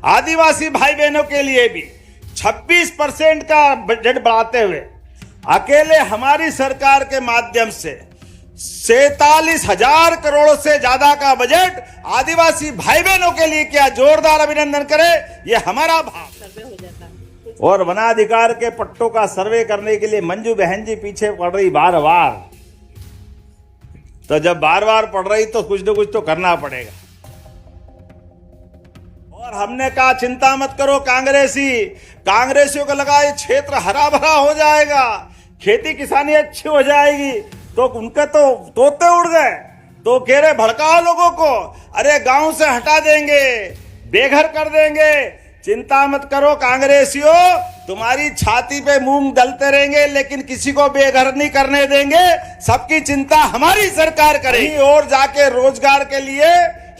आदिवासी भाई बहनों के लिए भी 26% का बजट बढ़ाते हुए अकेले हमारी सरकार के माध्यम से 47,000 करोड़ से ज्यादा का बजट आदिवासी भाई बहनों के लिए किया। जोरदार अभिनंदन करें, ये हमारा भाव। सर्वे हो जाता है। और वनाधिकार के पट्टों का सर्वे करने के लिए मंजू बहन जी पीछे पड़ रही बार बार, तो जब बार बार पड़ रही तो कुछ न कुछ तो करना पड़ेगा। और हमने कहा चिंता मत करो कांग्रेसियों को लगा ये क्षेत्र हरा भरा हो जाएगा, खेती किसानी अच्छी हो जाएगी, तो उनके तो तोते उड़ गए। तो कह रहे भड़काओ लोगों को, अरे गांव से हटा देंगे, बेघर कर देंगे। चिंता मत करो कांग्रेसियों, तुम्हारी छाती पे मूंग दलते रहेंगे लेकिन किसी को बेघर नहीं करने देंगे। सबकी चिंता हमारी सरकार करेगी। और जाके रोजगार के लिए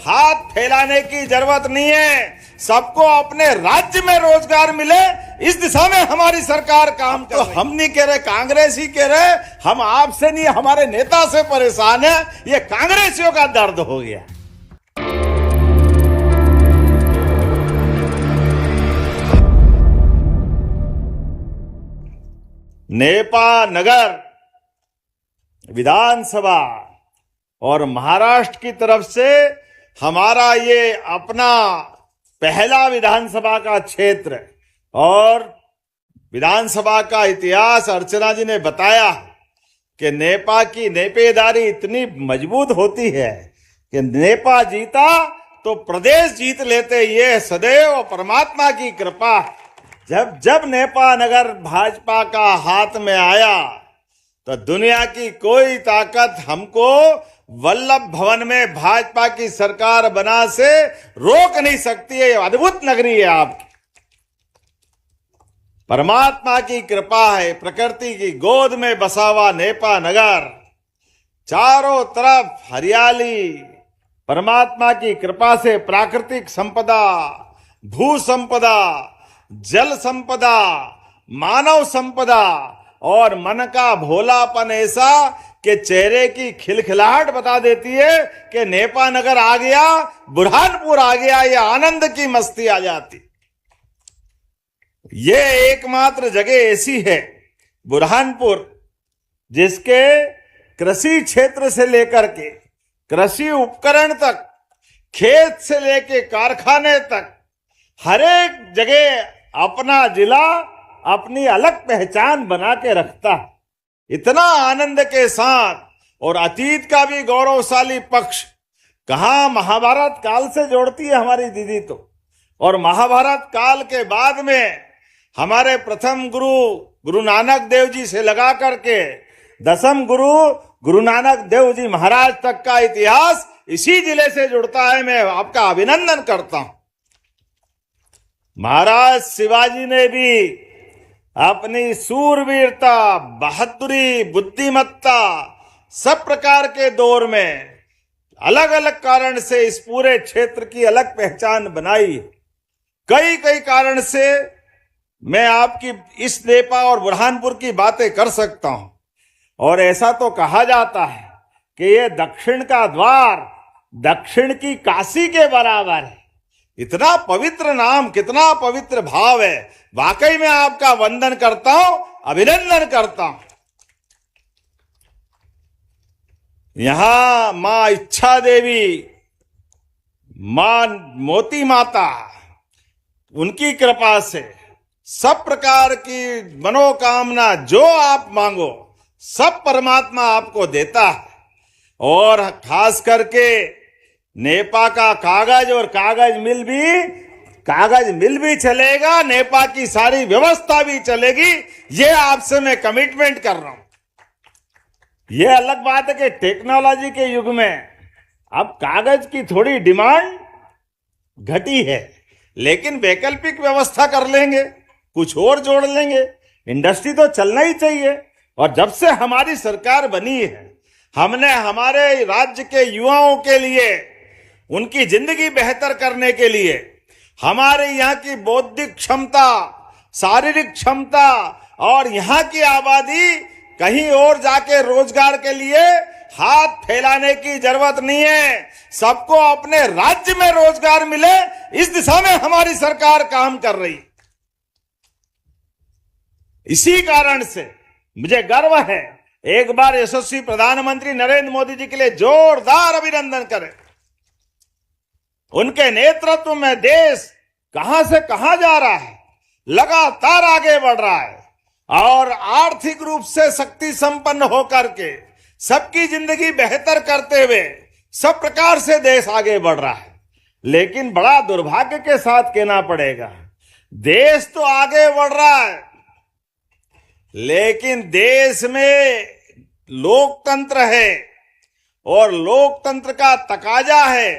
हाथ फैलाने की जरूरत नहीं है, सबको अपने राज्य में रोजगार मिले, इस दिशा में हमारी सरकार काम कर रही है। तो हम नहीं कह रहे, कांग्रेस ही कह रहे, हम आपसे नहीं हमारे नेता से परेशान है। ये कांग्रेसियों का दर्द हो गया। नेपा नगर विधानसभा और महाराष्ट्र की तरफ से हमारा ये अपना पहला विधानसभा का क्षेत्र और विधानसभा का इतिहास अर्चना जी ने बताया कि नेपा की नेपेदारी इतनी मजबूत होती है कि नेपा जीता तो प्रदेश जीत लेते। ये सदैव परमात्मा की कृपा। जब जब नेपा नगर भाजपा का हाथ में आया तो दुनिया की कोई ताकत हमको वल्लभ भवन में भाजपा की सरकार बना से रोक नहीं सकती है। अद्भुत नगरी है आपकी, परमात्मा की कृपा है। प्रकृति की गोद में बसा हुआ नेपा नगर, चारों तरफ हरियाली, परमात्मा की कृपा से प्राकृतिक संपदा, भू संपदा, जल संपदा, मानव संपदा और मन का भोलापन ऐसा कि चेहरे की खिलखिलाहट बता देती है कि नेपा नगर आ गया, बुरहानपुर आ गया, ये आनंद की मस्ती आ जाती। ये एकमात्र जगह ऐसी है बुरहानपुर जिसके कृषि क्षेत्र से लेकर के कृषि उपकरण तक, खेत से लेकर कारखाने तक, हर एक जगह अपना जिला अपनी अलग पहचान बना के रखता है। इतना आनंद के साथ, और अतीत का भी गौरवशाली पक्ष कहां महाभारत काल से जोड़ती है हमारी दीदी तो। और महाभारत काल के बाद में हमारे प्रथम गुरु नानक देव जी से लगा करके दसम गुरु नानक देव जी महाराज तक का इतिहास इसी जिले से जुड़ता है। मैं आपका अभिनंदन करता हूं। महाराज शिवाजी ने भी अपनी सूरवीरता, बहादुरी, बुद्धिमत्ता सब प्रकार के दौर में अलग अलग कारण से इस पूरे क्षेत्र की अलग पहचान बनाई। कई कारण से मैं आपकी इस नेपा और बुरहानपुर की बातें कर सकता हूं। और ऐसा तो कहा जाता है कि ये दक्षिण का द्वार, दक्षिण की काशी के बराबर है। इतना पवित्र नाम, कितना पवित्र भाव है। वाकई में आपका वंदन करता हूं, अभिनंदन करता हूं। यहां मां इच्छा देवी, मां मोती माता, उनकी कृपा से सब प्रकार की मनोकामना जो आप मांगो सब परमात्मा आपको देता है। और खास करके नेपा का कागज और कागज मिल भी चलेगा, नेपा की सारी व्यवस्था भी चलेगी। ये आपसे मैं कमिटमेंट कर रहा हूं। ये अलग बात है कि टेक्नोलॉजी के युग में अब कागज की थोड़ी डिमांड घटी है, लेकिन वैकल्पिक व्यवस्था कर लेंगे, कुछ और जोड़ लेंगे। इंडस्ट्री तो चलना ही चाहिए। और जब से हमारी सरकार बनी है, हमने हमारे राज्य के युवाओं के लिए, उनकी जिंदगी बेहतर करने के लिए, हमारे यहाँ की बौद्धिक क्षमता, शारीरिक क्षमता और यहाँ की आबादी कहीं और जाके रोजगार के लिए हाथ फैलाने की जरूरत नहीं है। सबको अपने राज्य में रोजगार मिले, इस दिशा में हमारी सरकार काम कर रही। इसी कारण से मुझे गर्व है, एक बार यशस्वी प्रधानमंत्री नरेंद्र मोदी जी के लिए जोरदार अभिनंदन करें। उनके नेतृत्व में देश कहां से कहां जा रहा है, लगातार आगे बढ़ रहा है और आर्थिक रूप से शक्ति संपन्न होकर के सबकी जिंदगी बेहतर करते हुए सब प्रकार से देश आगे बढ़ रहा है। लेकिन बड़ा दुर्भाग्य के साथ कहना पड़ेगा, देश तो आगे बढ़ रहा है, लेकिन देश में लोकतंत्र है और लोकतंत्र का तकाजा है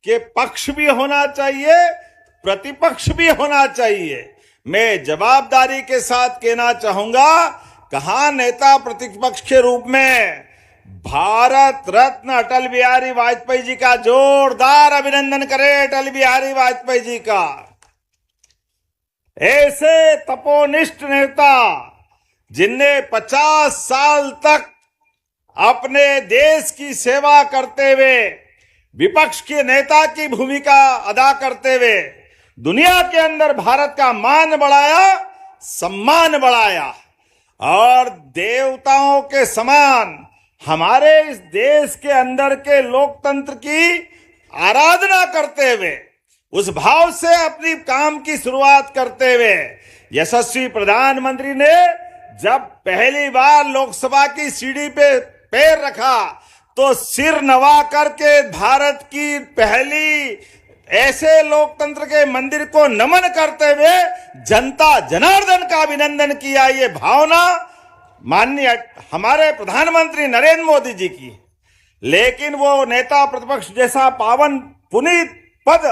कि पक्ष भी होना चाहिए, प्रतिपक्ष भी होना चाहिए। मैं जवाबदारी के साथ कहना चाहूंगा, कहां नेता प्रतिपक्ष के रूप में भारत रत्न अटल बिहारी वाजपेयी जी का जोरदार अभिनंदन करें। अटल बिहारी वाजपेयी जी का, ऐसे तपोनिष्ठ नेता जिनने 50 साल तक अपने देश की सेवा करते हुए, विपक्ष के नेता की भूमिका अदा करते हुए दुनिया के अंदर भारत का मान बढ़ाया, सम्मान बढ़ाया और देवताओं के समान हमारे इस देश के अंदर के लोकतंत्र की आराधना करते हुए, उस भाव से अपनी काम की शुरुआत करते हुए यशस्वी प्रधानमंत्री ने जब पहली बार लोकसभा की सीढ़ी पे पैर रखा तो सिर नवा करके भारत की पहली ऐसे लोकतंत्र के मंदिर को नमन करते हुए जनता जनार्दन का अभिनंदन किया। ये भावना माननीय हमारे प्रधानमंत्री नरेंद्र मोदी जी की। लेकिन वो नेता प्रतिपक्ष जैसा पावन पुनीत पद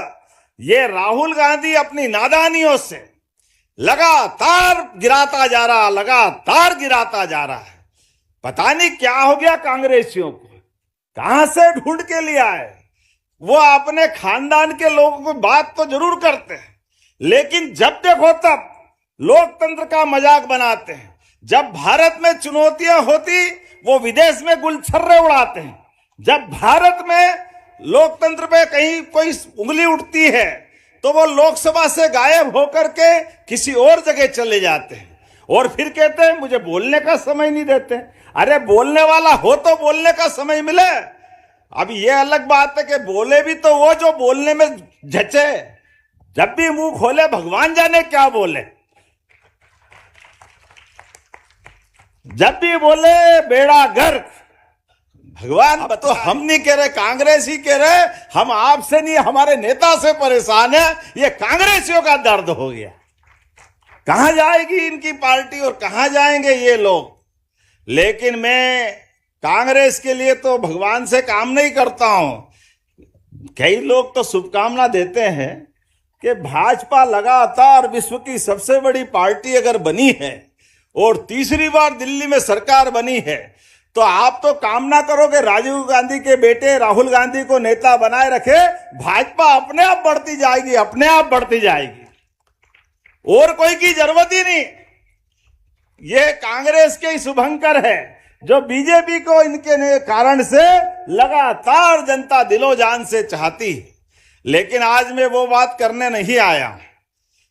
ये राहुल गांधी अपनी नादानियों से लगातार गिराता जा रहा है। पता नहीं क्या हो गया कांग्रेसियों को, कहां से ढूंढ के लिया है। वो अपने खानदान के लोगों को बात तो जरूर करते हैं, लेकिन जब देखो तब लोकतंत्र का मजाक बनाते हैं। जब भारत में चुनौतियां होती वो विदेश में गुलछर्रे उड़ाते हैं। जब भारत में लोकतंत्र पे कहीं कोई उंगली उठती है तो वो लोकसभा से गायब होकर के किसी और जगह चले जाते हैं और फिर कहते हैं मुझे बोलने का समय नहीं देते। अरे बोलने वाला हो तो बोलने का समय मिले। अब ये अलग बात है कि बोले भी तो वो जो बोलने में झचे, जब भी मुंह खोले भगवान जाने क्या बोले, जब भी बोले बेड़ा गर्क। भगवान अब तो हम नहीं कह रहे, कांग्रेस ही कह रहे, हम आपसे नहीं हमारे नेता से परेशान है। ये कांग्रेसियों का दर्द हो गया। कहां जाएगी इनकी पार्टी और कहां जाएंगे ये लोग। लेकिन मैं कांग्रेस के लिए तो भगवान से काम नहीं करता हूं। कई लोग तो शुभकामना देते हैं कि भाजपा लगातार विश्व की सबसे बड़ी पार्टी अगर बनी है और तीसरी बार दिल्ली में सरकार बनी है तो आप तो कामना करोगे राजीव गांधी के बेटे राहुल गांधी को नेता बनाए रखे। भाजपा अपने आप बढ़ती जाएगी, अपने आप बढ़ती जाएगी, और कोई की जरूरत ही नहीं। ये कांग्रेस के ही शुभंकर है जो बीजेपी को इनके कारण से लगातार जनता दिलो जान से चाहती है। लेकिन आज मैं वो बात करने नहीं आया,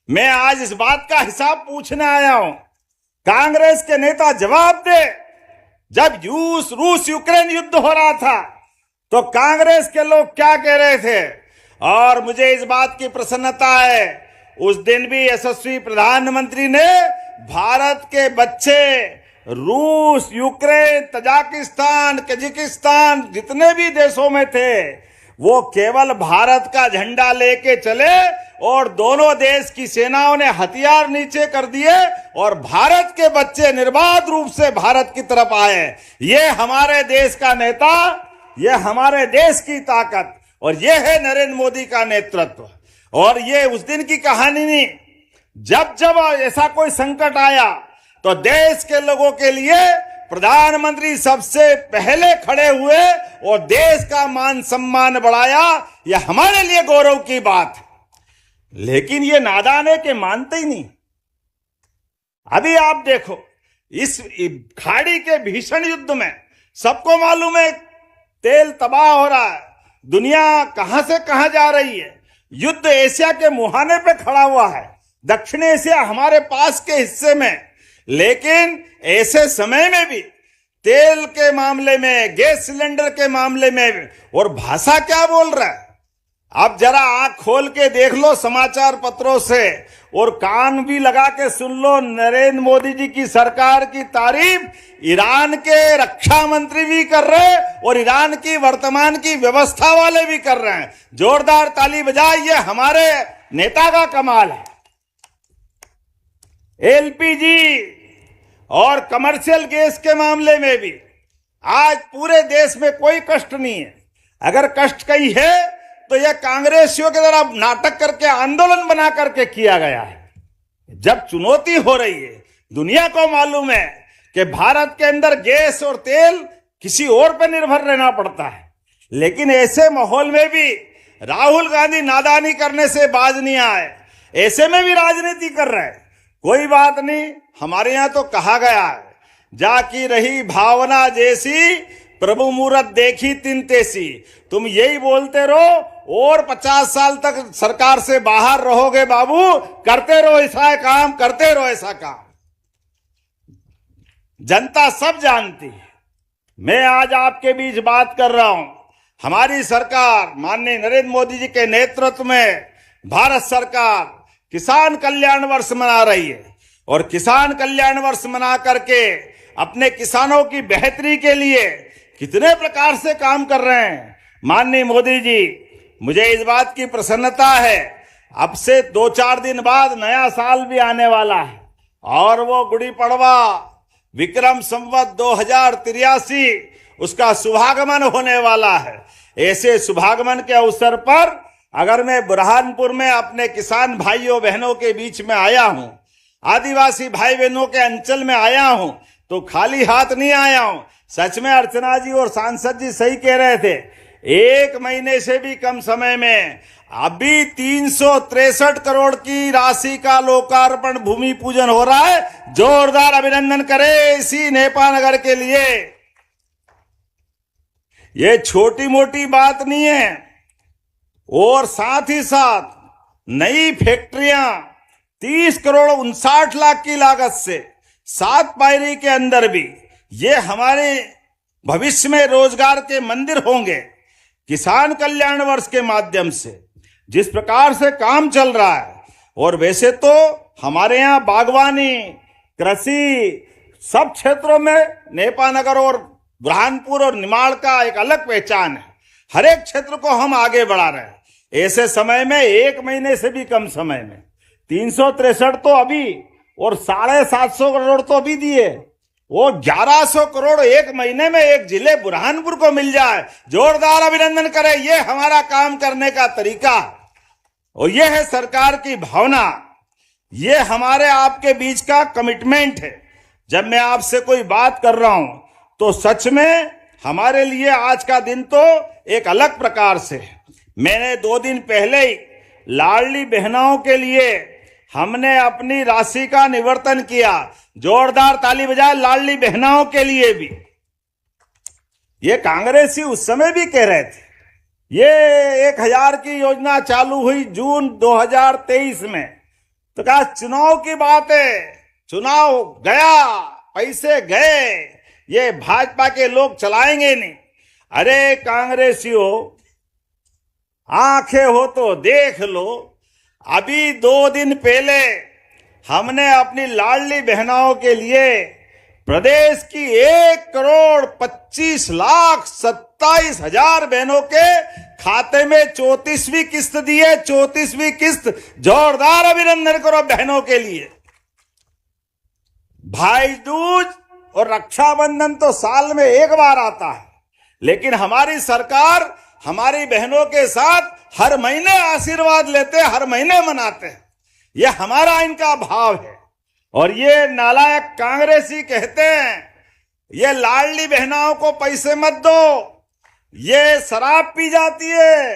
मैं आज इस बात का हिसाब पूछने आया हूं। कांग्रेस के नेता जवाब दे, जब रूस यूक्रेन युद्ध हो रहा था तो कांग्रेस के लोग क्या कह रहे थे। और मुझे इस बात की प्रसन्नता है, उस दिन भी यशस्वी प्रधानमंत्री ने भारत के बच्चे रूस, यूक्रेन, तजाकिस्तान, कजाकिस्तान जितने भी देशों में थे वो केवल भारत का झंडा लेके चले और दोनों देश की सेनाओं ने हथियार नीचे कर दिए और भारत के बच्चे निर्बाध रूप से भारत की तरफ आए। ये हमारे देश का नेता, ये हमारे देश की ताकत, और ये है नरेंद्र मोदी का नेतृत्व। और ये उस दिन की कहानी नहीं, जब जब ऐसा कोई संकट आया तो देश के लोगों के लिए प्रधानमंत्री सबसे पहले खड़े हुए और देश का मान सम्मान बढ़ाया। यह हमारे लिए गौरव की बात है। लेकिन ये नादान है कि मानते ही नहीं। अभी आप देखो, इस खाड़ी के भीषण युद्ध में सबको मालूम है तेल तबाह हो रहा है, दुनिया कहां से कहां जा रही है। युद्ध एशिया के मुहाने पे खड़ा हुआ है, दक्षिण एशिया हमारे पास के हिस्से में। लेकिन ऐसे समय में भी तेल के मामले में, गैस सिलेंडर के मामले में, और भाषा क्या बोल रहा है। अब जरा आंख खोल के देख लो समाचार पत्रों से, और कान भी लगा के सुन लो। नरेंद्र मोदी जी की सरकार की तारीफ ईरान के रक्षा मंत्री भी कर रहे हैं और ईरान की वर्तमान की व्यवस्था वाले भी कर रहे हैं। जोरदार ताली बजाए, ये हमारे नेता का कमाल है। एलपीजी और कमर्शियल गैस के मामले में भी आज पूरे देश में कोई कष्ट नहीं है। अगर कष्ट कहीं है तो यह कांग्रेसियों के द्वारा नाटक करके, आंदोलन बना करके किया गया है। जब चुनौती हो रही है, दुनिया को मालूम है कि भारत के अंदर गैस और तेल किसी और पर निर्भर रहना पड़ता है, लेकिन ऐसे माहौल में भी राहुल गांधी नादानी करने से बाज नहीं आए। ऐसे में भी राजनीति कर रहे हैं। कोई बात नहीं, हमारे यहां तो कहा गया है, जाकी रही भावना जैसी प्रभु मूरत देखी तिन तेसी। तुम यही बोलते रहो और 50 साल तक सरकार से बाहर रहोगे बाबू। करते रहो ऐसा काम, करते रहो ऐसा काम। जनता सब जानती है। मैं आज आपके बीच बात कर रहा हूं। हमारी सरकार माननीय नरेंद्र मोदी जी के नेतृत्व में भारत सरकार किसान कल्याण वर्ष मना रही है, और किसान कल्याण वर्ष मना करके अपने किसानों की बेहतरी के लिए कितने प्रकार से काम कर रहे हैं माननीय मोदी जी। मुझे इस बात की प्रसन्नता है, अब से 2-4 दिन बाद नया साल भी आने वाला है, और वो गुड़ी पड़वा विक्रम संवत 2083 उसका शुभागमन होने वाला है। ऐसे शुभागमन के अवसर पर अगर मैं बुरहानपुर में अपने किसान भाइयों बहनों के बीच में आया हूं, आदिवासी भाई बहनों के अंचल में आया हूं, तो खाली हाथ नहीं आया हूं। सच में अर्चना जी और सांसद जी सही कह रहे थे, 1 महीने से भी कम समय में अभी 363 करोड़ की राशि का लोकार्पण भूमि पूजन हो रहा है। जोरदार अभिनंदन करें इसी नेपा नगर के लिए। ये छोटी मोटी बात नहीं है। और साथ ही साथ नई फैक्ट्रियां 30 करोड़ 59 लाख की लागत से 7 पायरी के अंदर भी, ये हमारे भविष्य में रोजगार के मंदिर होंगे। किसान कल्याण वर्ष के माध्यम से जिस प्रकार से काम चल रहा है, और वैसे तो हमारे यहाँ बागवानी, कृषि सब क्षेत्रों में नेपा नगर और बुरहानपुर और निमाड़ का एक अलग पहचान है। हर एक क्षेत्र को हम आगे बढ़ा रहे हैं। ऐसे समय में 1 महीने से भी कम समय में 363 तो अभी, और 750 करोड़ तो अभी दिए, वो 1100 करोड़ 1 महीने में एक जिले बुरहानपुर को मिल जाए। जोरदार अभिनंदन करें। ये हमारा काम करने का तरीका, और ये है सरकार की भावना, ये हमारे आपके बीच का कमिटमेंट है। जब मैं आपसे कोई बात कर रहा हूं तो सच में हमारे लिए आज का दिन तो एक अलग प्रकार से है। मैंने 2 दिन पहले ही लाडली बहनाओं के लिए हमने अपनी राशि का निवर्तन किया। जोरदार ताली बजाए लाडली बहनाओं के लिए भी। ये कांग्रेसी उस समय भी कह रहे थे, ये 1000 की योजना चालू हुई जून 2023 में, तो कहा चुनाव की बात है, चुनाव गया, पैसे गए, ये भाजपा के लोग चलाएंगे नहीं। अरे कांग्रेसियों, आंखें हो तो देख लो। अभी 2 दिन पहले हमने अपनी लाडली बहनाओं के लिए प्रदेश की 1,25,27,000 बहनों के खाते में 34वीं किस्त दी है। 34वीं किस्त। जोरदार अभिनंदन करो बहनों के लिए। भाई दूज और रक्षाबंधन तो साल में 1 बार आता है, लेकिन हमारी सरकार हमारी बहनों के साथ हर महीने आशीर्वाद लेते, हर महीने मनाते हैं। यह हमारा इनका भाव है। और ये नालायक कांग्रेसी कहते हैं ये लाडली बहनाओं को पैसे मत दो, ये शराब पी जाती है,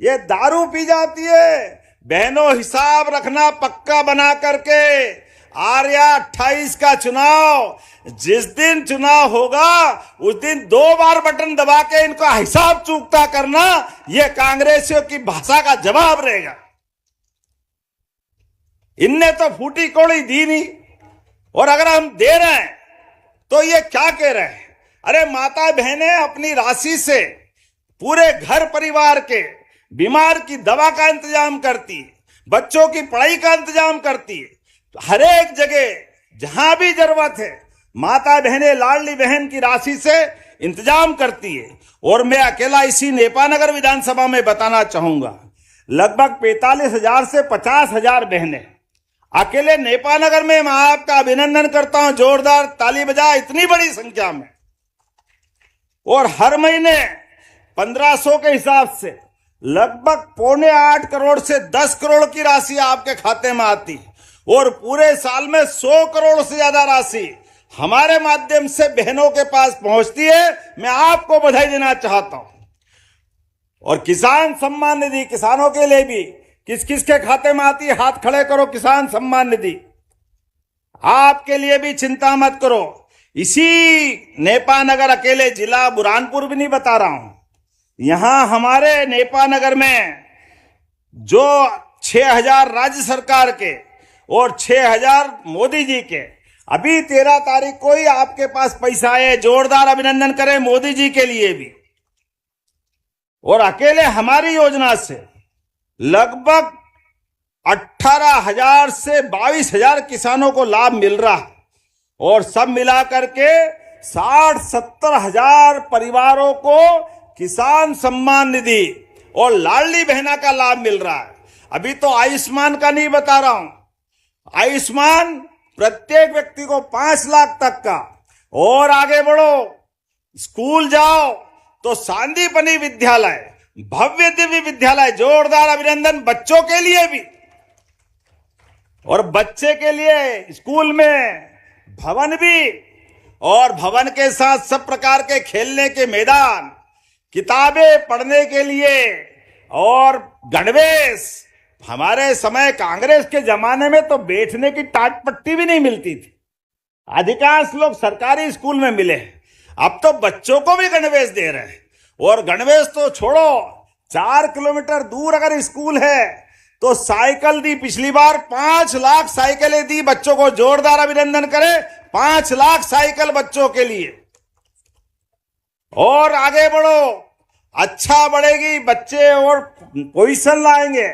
ये दारू पी जाती है। बहनों, हिसाब रखना पक्का बना करके आर्या 28 का चुनाव, जिस दिन चुनाव होगा उस दिन 2 बार बटन दबा के इनका हिसाब चूकता करना, यह कांग्रेसियों की भाषा का जवाब रहेगा। इनने तो फूटी कौड़ी दी नहीं, और अगर हम दे रहे हैं तो ये क्या कह रहे हैं? अरे माता बहनें अपनी राशि से पूरे घर परिवार के बीमार की दवा का इंतजाम करती है, बच्चों की पढ़ाई का इंतजाम करती है, तो हर एक जगह जहां भी जरूरत है माता बहनें लाडली बहन की राशि से इंतजाम करती है। और मैं अकेला इसी नेपानगर विधानसभा में बताना चाहूंगा, लगभग 45,000 से 50,000 बहनें अकेले नेपानगर में। मैं आपका अभिनंदन करता हूं, जोरदार ताली बजा, इतनी बड़ी संख्या में। और हर महीने 1500 के हिसाब से लगभग 7.25 करोड़ से 10 करोड़ की राशि आपके खाते में आती, और पूरे साल में 100 करोड़ से ज्यादा राशि हमारे माध्यम से बहनों के पास पहुंचती है। मैं आपको बधाई देना चाहता हूं। और किसान सम्मान निधि किसानों के लिए भी किस किस के खाते में आती है? हाथ खड़े करो। किसान सम्मान निधि आपके लिए भी चिंता मत करो। इसी नेपानगर अकेले जिला बुरहानपुर भी नहीं बता रहा हूं, यहां हमारे नेपानगर में जो 6,000 राज्य सरकार के और 6,000 मोदी जी के, अभी 13 तारीख को ही आपके पास पैसा आए। जोरदार अभिनंदन करें मोदी जी के लिए भी। और अकेले हमारी योजना से लगभग 18,000 से 22,000 किसानों को लाभ मिल रहा है, और सब मिलाकर के 60-70 हजार परिवारों को किसान सम्मान निधि और लाडली बहना का लाभ मिल रहा है। अभी तो आयुष्मान का नहीं बता रहा हूं, आयुष्मान प्रत्येक व्यक्ति को 5 लाख तक का। और आगे बढ़ो, स्कूल जाओ तो सांदीपनि विद्यालय, भव्य दिव्य विद्यालय, जोरदार अभिनंदन बच्चों के लिए भी। और बच्चे के लिए स्कूल में भवन भी, और भवन के साथ सब प्रकार के खेलने के मैदान, किताबें पढ़ने के लिए, और गणवेश। हमारे समय कांग्रेस के जमाने में तो बैठने की टाट पट्टी भी नहीं मिलती थी, अधिकांश लोग सरकारी स्कूल में मिले। अब तो बच्चों को भी गणवेश दे रहे हैं। और गणवेश तो छोड़ो, 4 किलोमीटर दूर अगर स्कूल है तो साइकिल दी। पिछली बार 5 लाख साइकिलें दी बच्चों को। जोरदार अभिनंदन करें, 5 लाख साइकिल बच्चों के लिए। और आगे बढ़ो, अच्छा बढ़ेगी, बच्चे और पोजीशन लाएंगे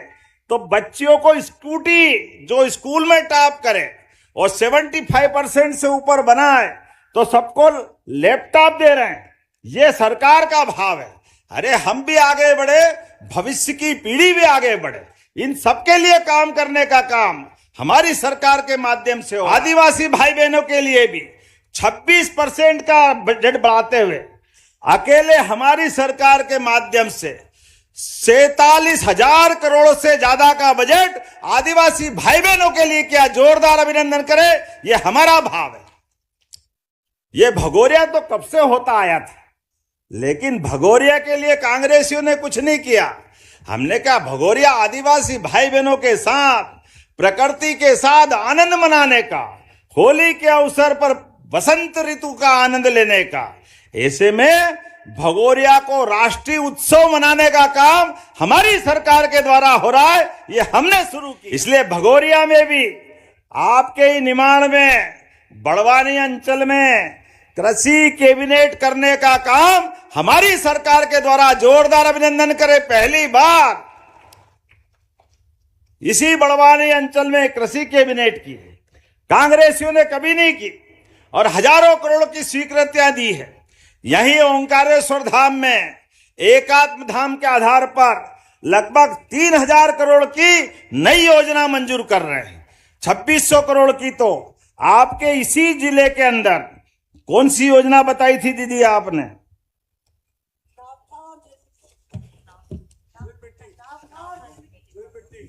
तो बच्चियों को स्कूटी जो स्कूल में टॉप करे और 75% से ऊपर बनाए तो सबको लैपटॉप दे रहे हैं। ये सरकार का भाव है। अरे हम भी आगे बढ़े, भविष्य की पीढ़ी भी आगे बढ़े, इन सबके लिए काम करने का काम हमारी सरकार के माध्यम से हो। आदिवासी भाई बहनों के लिए भी 26% का बजट बढ़ाते हुए अकेले हमारी सरकार के माध्यम से 47,000 करोड़ से ज्यादा का बजट आदिवासी भाई बहनों के लिए किया। जोरदार अभिनंदन करें, यह हमारा भाव है। यह भगोरिया तो कब से होता आया था, लेकिन भगोरिया के लिए कांग्रेसियों ने कुछ नहीं किया। हमने कहा भगोरिया आदिवासी भाई बहनों के साथ, प्रकृति के साथ आनंद मनाने का, होली के अवसर पर बसंत ऋतु का आनंद लेने का। ऐसे में भगोरिया को राष्ट्रीय उत्सव मनाने का काम हमारी सरकार के द्वारा हो रहा है, ये हमने शुरू की। इसलिए भगोरिया में भी आपके ही निमाण में बड़वानी अंचल में कृषि कैबिनेट करने का काम हमारी सरकार के द्वारा। जोरदार अभिनंदन करें, पहली बार इसी बड़वानी अंचल में कृषि कैबिनेट की है। कांग्रेसियों ने कभी नहीं की, और हजारों करोड़ की स्वीकृतियां दी है। यही ओंकारेश्वर धाम में एकात्म धाम के आधार पर लगभग 3,000 करोड़ की नई योजना मंजूर कर रहे हैं। 2600 करोड़ की तो आपके इसी जिले के अंदर कौन सी योजना बताई थी दीदी आपने?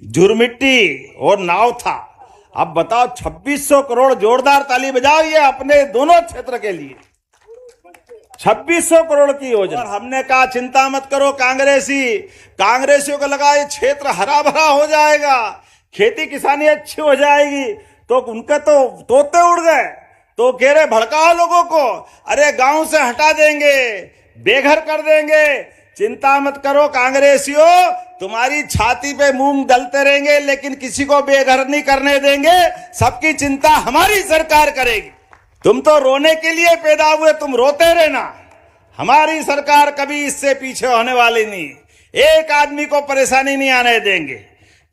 झुरमिट्टी और नाव था। अब बताओ 2600 करोड़, जोरदार ताली बजाओ ये अपने दोनों क्षेत्र के लिए 2600 करोड़ की योजना। और हमने कहा चिंता मत करो कांग्रेसियों को लगा ये क्षेत्र हरा भरा हो जाएगा, खेती किसानी अच्छी हो जाएगी। तो उनके तो तोते उड़ गए, तो कह रहे भड़काओ लोगों को, अरे गांव से हटा देंगे, बेघर कर देंगे। चिंता मत करो कांग्रेसियों, तुम्हारी छाती पे मूंग दलते रहेंगे लेकिन किसी को बेघर नहीं करने देंगे। सबकी चिंता हमारी सरकार करेगी। तुम तो रोने के लिए पैदा हुए, तुम रोते रहना। हमारी सरकार कभी इससे पीछे होने वाली नहीं, एक आदमी को परेशानी नहीं आने देंगे।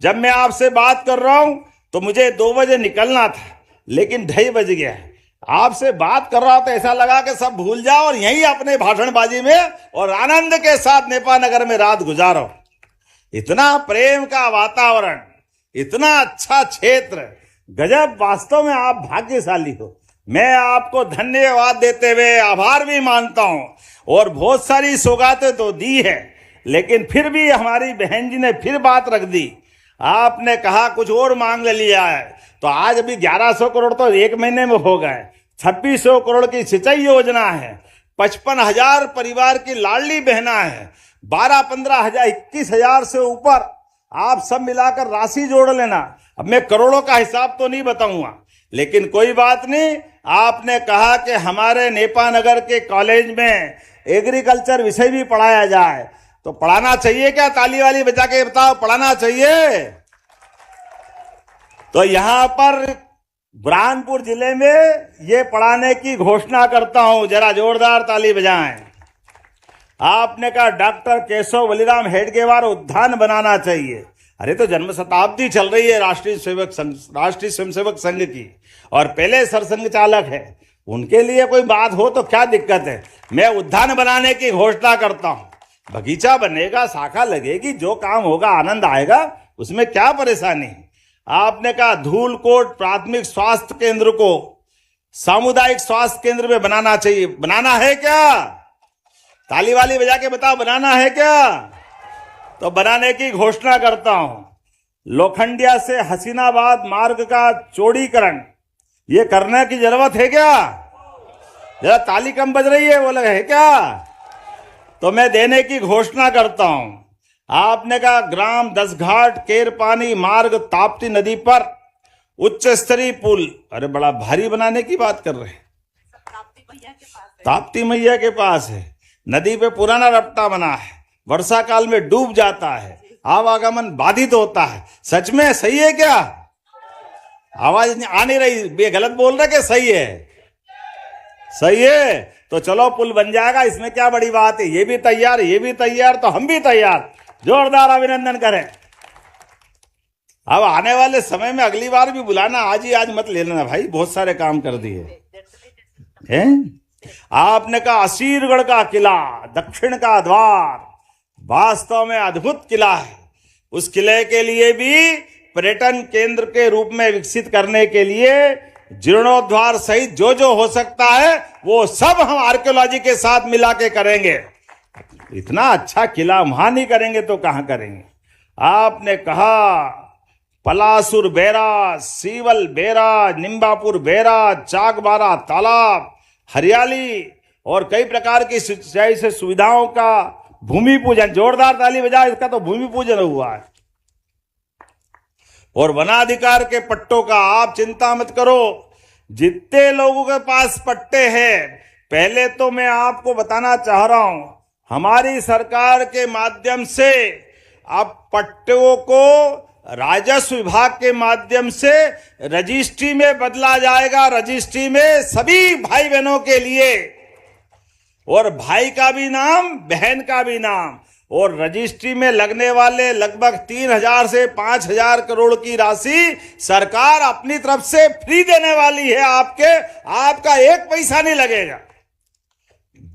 जब मैं आपसे बात कर रहा हूं तो मुझे 2 बजे निकलना था, लेकिन 2:30 बज गया। आपसे बात कर रहा था, ऐसा लगा कि सब भूल जाओ और यहीं अपने भाषणबाजी में और आनंद के साथ नेपा नगर में रात गुजारो। इतना प्रेम का वातावरण, इतना अच्छा क्षेत्र, गजब। वास्तव में आप भाग्यशाली हो। मैं आपको धन्यवाद देते हुए आभार भी मानता हूं। और बहुत सारी सौगातें तो दी है, लेकिन फिर भी हमारी बहन जी ने फिर बात रख दी। आपने कहा कुछ और मांग लिया है, तो आज अभी 1100 करोड़ तो 1 महीने में हो गए। 2600 करोड़ की सिंचाई योजना है, 55,000 परिवार की लाडली बहना है, 12-15 हजार 21,000 से ऊपर आप सब मिलाकर राशि जोड़ लेना। अब मैं करोड़ों का हिसाब तो नहीं बताऊंगा, लेकिन कोई बात नहीं। आपने कहा कि हमारे नेपा नगर के कॉलेज में एग्रीकल्चर विषय भी पढ़ाया जाए, तो पढ़ाना चाहिए क्या? ताली वाली बजा के बताओ, पढ़ाना चाहिए? तो यहां पर बुरहानपुर जिले में ये पढ़ाने की घोषणा करता हूं, जरा जोरदार ताली बजाएं। आपने कहा डॉक्टर केशव बलिराम हेडगेवार उद्यान बनाना चाहिए। अरे तो जन्म शताब्दी चल रही है राष्ट्रीय स्वयंसेवक संघ की, और पहले सरसंघ चालक है, उनके लिए कोई बात हो तो क्या दिक्कत है? मैं उद्यान बनाने की घोषणा करता हूं। बगीचा बनेगा, शाखा लगेगी, जो काम होगा आनंद आएगा, उसमें क्या परेशानी? आपने कहा धूलकोट प्राथमिक स्वास्थ्य केंद्र को सामुदायिक स्वास्थ्य केंद्र में बनाना चाहिए। बनाना है क्या? ताली वाली बजा के बताओ, बनाना है क्या? तो बनाने की घोषणा करता हूं। लोखंडिया से हसीनाबाद मार्ग का चौड़ीकरण, ये करने की जरूरत है क्या? जरा ताली कम बज रही है, वो लगा है क्या? तो मैं देने की घोषणा करता हूं। आपने कहा ग्राम 10 घाट केरपानी मार्ग ताप्ती नदी पर उच्च स्तरीय पुल, अरे बड़ा भारी बनाने की बात कर रहे हैं। ताप्ती मैया के पास है, नदी पे पुराना रपटा बना है, वर्षा काल में डूब जाता है, आवागमन बाधित होता है। सच में सही है क्या? आवाज आ नहीं रही, ये गलत बोल रहे कि सही है? सही है, तो चलो पुल बन जाएगा, इसमें क्या बड़ी बात है। ये भी तैयार, ये भी तैयार, तो हम भी तैयार। जोरदार अभिनंदन करें। अब आने वाले समय में अगली बार भी बुलाना, आज ही आज मत ले लेना भाई, बहुत सारे काम कर दिए हैं। आपने कहा असीरगढ़ का किला दक्षिण का द्वार, वास्तव में अद्भुत किला है। उस किले के लिए भी पर्यटन केंद्र के रूप में विकसित करने के लिए जीर्णोद्धार सहित जो जो हो सकता है वो सब हम आर्कियोलॉजी के साथ मिला के करेंगे। इतना अच्छा किला वहां नहीं करेंगे तो कहां करेंगे? आपने कहा पलासुर बेरा, सीवल बेरा, निम्बापुर बेरा, चाकबारा तालाब, हरियाली और कई प्रकार की सिंचाई से सुविधाओं का भूमि पूजन। जोरदार ताली बजा, इसका तो भूमि पूजन हुआ है। और वनाधिकार के पट्टों का आप चिंता मत करो, जितने लोगों के पास पट्टे हैं, पहले तो मैं आपको बताना चाह रहा हूं, हमारी सरकार के माध्यम से अब पट्टों को राजस्व विभाग के माध्यम से रजिस्ट्री में बदला जाएगा। रजिस्ट्री में सभी भाई बहनों के लिए, और भाई का भी नाम, बहन का भी नाम, और रजिस्ट्री में लगने वाले लगभग 3,000 से 5,000 करोड़ की राशि सरकार अपनी तरफ से फ्री देने वाली है। आपका 1 पैसा नहीं लगेगा।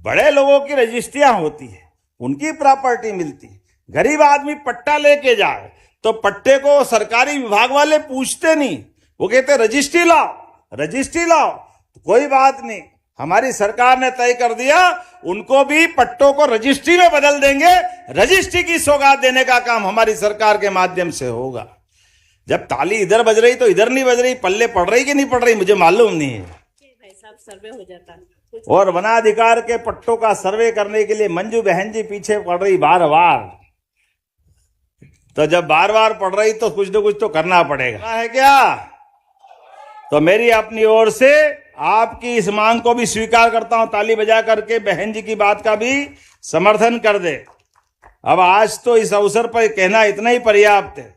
बड़े लोगों की रजिस्ट्रियां होती है, उनकी प्रॉपर्टी मिलती है। गरीब आदमी पट्टा लेके जाए तो पट्टे को सरकारी विभाग वाले पूछते नहीं, वो कहते रजिस्ट्री लाओ, रजिस्ट्री लाओ। तो कोई बात नहीं, हमारी सरकार ने तय कर दिया, उनको भी पट्टों को रजिस्ट्री में बदल देंगे। रजिस्ट्री की सौगात देने का काम हमारी सरकार के माध्यम से होगा। जब ताली इधर बज रही तो इधर नहीं बज रही, पल्ले पड़ रही कि नहीं पड़ रही मुझे मालूम नहीं है। भाई साहब सर्वे हो जाता। और वनाधिकार के पट्टों का सर्वे करने के लिए मंजू बहन जी पीछे पड़ रही बार बार। तो जब बार बार पड़ रही तो कुछ न कुछ तो करना पड़ेगा, है क्या? तो मेरी अपनी ओर से आपकी इस मांग को भी स्वीकार करता हूं। ताली बजा करके बहन जी की बात का भी समर्थन कर दे। अब आज तो इस अवसर पर कहना इतना ही पर्याप्त है।